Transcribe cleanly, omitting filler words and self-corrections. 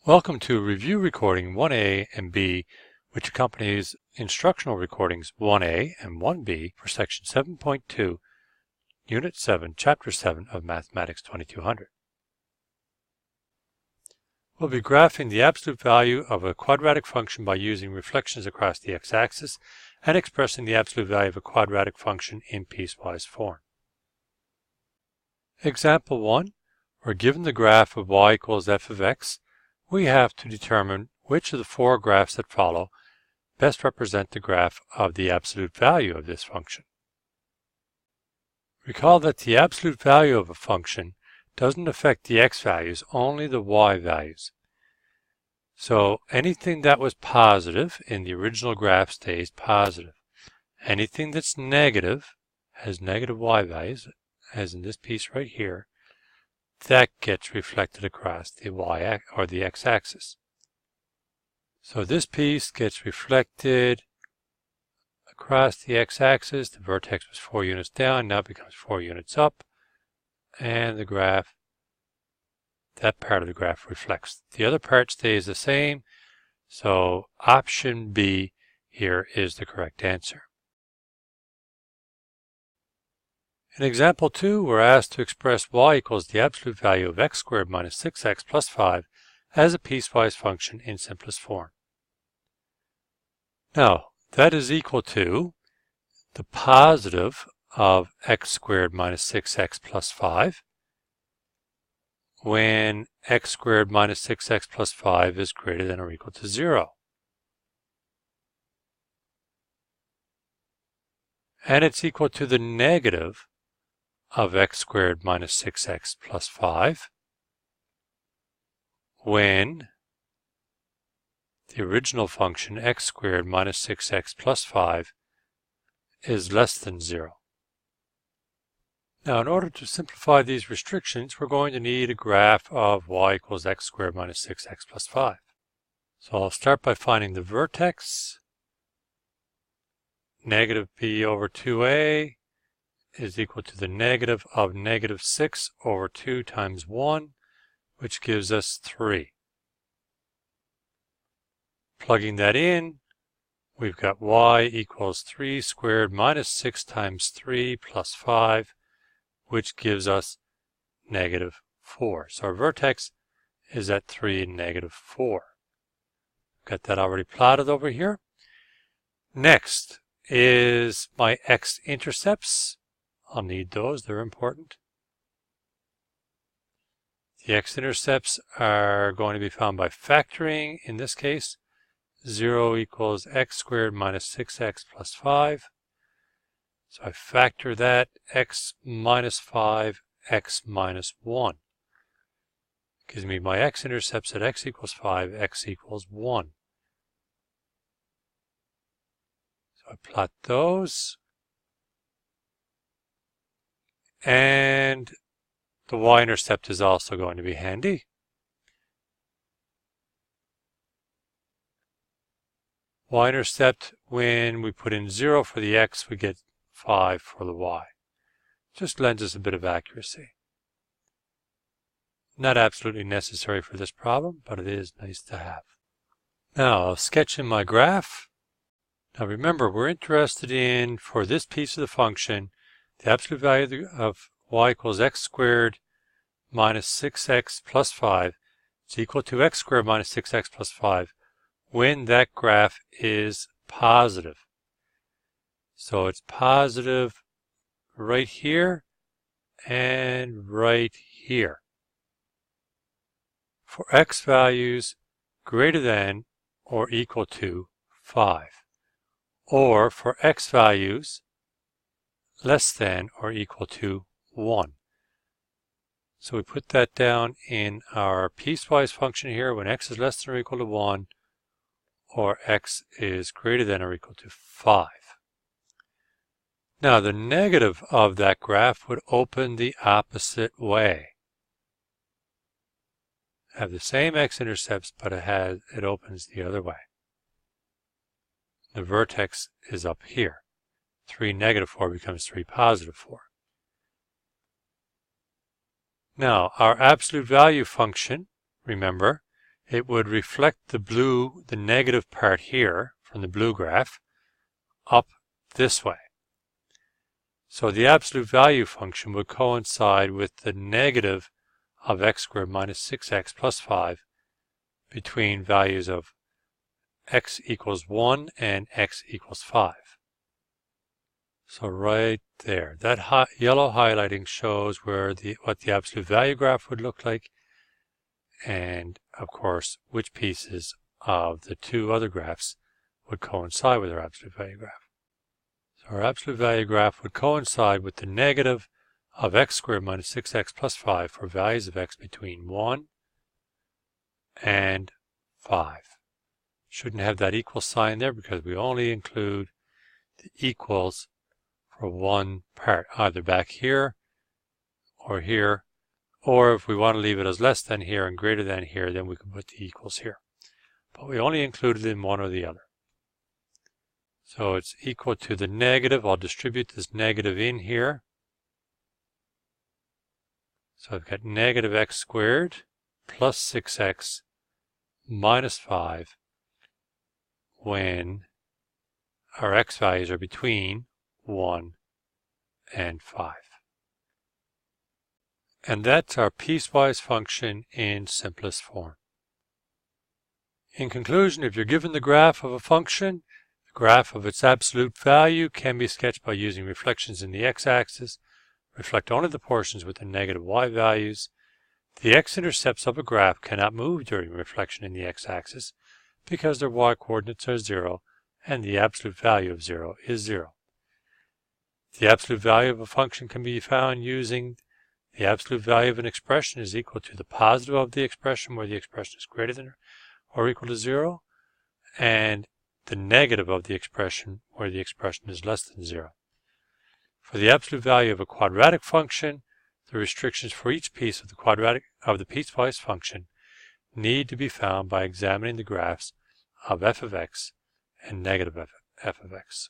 Welcome to Review Recording 1A and B, which accompanies instructional recordings 1A and 1B for Section 7.2, Unit 7, Chapter 7 of Mathematics 2200. We'll be graphing the absolute value of a quadratic function by using reflections across the x-axis and expressing the absolute value of a quadratic function in piecewise form. Example 1, we're given the graph of y equals f of x. We have to determine which of the four graphs that follow best represent the graph of the absolute value of this function. Recall that the absolute value of a function doesn't affect the x values, only the y values. So anything that was positive in the original graph stays positive. Anything that's negative has negative y values, as in this piece right here, that gets reflected across the y or the x-axis. So this piece gets reflected across the x-axis. The vertex was 4 units down, now it becomes 4 units up, and the graph, that part of the graph reflects. The other part stays the same, so option B here is the correct answer. In example 2, we're asked to express y equals the absolute value of x squared minus 6x plus 5 as a piecewise function in simplest form. Now, that is equal to the positive of x squared minus 6x plus 5 when x squared minus 6x plus 5 is greater than or equal to 0. And it's equal to the negative of x squared minus 6x plus 5 when the original function x squared minus 6x plus 5 is less than 0. Now, in order to simplify these restrictions, we're going to need a graph of y equals x squared minus 6x plus 5. So I'll start by finding the vertex. Negative b over 2a is equal to the negative of negative 6 over 2 times 1, which gives us 3. Plugging that in, we've got y equals 3 squared minus 6 times 3 plus 5, which gives us negative 4. So our vertex is at 3 and negative 4. Got that already plotted over here. Next is my x-intercepts. I'll need those, they're important. The x-intercepts are going to be found by factoring. In this case, 0 equals x squared minus 6x plus 5. So I factor that, x minus 5, x minus 1. Gives me my x-intercepts at x equals 5, x equals 1. So I plot those. And the y-intercept is also going to be handy. Y-intercept, when we put in 0 for the x, we get 5 for the y. Just lends us a bit of accuracy. Not absolutely necessary for this problem, but it is nice to have. Now I'll sketch in my graph. Now remember, we're interested in, for this piece of the function, the absolute value of y equals x squared minus 6x plus 5 is equal to x squared minus 6x plus 5 when that graph is positive. So it's positive right here and right here. For x values greater than or equal to 5. Or for x values less than or equal to 1. So we put that down in our piecewise function here when x is less than or equal to 1 or x is greater than or equal to 5. Now the negative of that graph would open the opposite way. Have the same x-intercepts, but it opens the other way. The vertex is up here. 3 negative 4 becomes 3 positive 4. Now, our absolute value function, remember, it would reflect the negative part here from the blue graph up this way. So the absolute value function would coincide with the negative of x squared minus 6x plus 5 between values of x equals 1 and x equals 5. So right there, that yellow highlighting shows what the absolute value graph would look like, and of course which pieces of the two other graphs would coincide with our absolute value graph. So our absolute value graph would coincide with the negative of x squared minus 6x plus 5 for values of x between 1 and 5. Shouldn't have that equal sign there because we only include the equals for one part, either back here, or if we want to leave it as less than here and greater than here, then we can put the equals here. But we only included in one or the other. So it's equal to the negative. I'll distribute this negative in here. So I've got negative x squared plus 6x minus 5 when our x values are between 1 and 5. And that's our piecewise function in simplest form. In conclusion, if you're given the graph of a function, the graph of its absolute value can be sketched by using reflections in the x-axis. Reflect only the portions with the negative y values. The x-intercepts of a graph cannot move during reflection in the x-axis because their y-coordinates are 0 and the absolute value of 0 is 0. The absolute value of a function can be found using the absolute value of an expression is equal to the positive of the expression where the expression is greater than or equal to 0, and the negative of the expression where the expression is less than 0. For the absolute value of a quadratic function, the restrictions for each piece of the piecewise function need to be found by examining the graphs of f of x and negative f of x.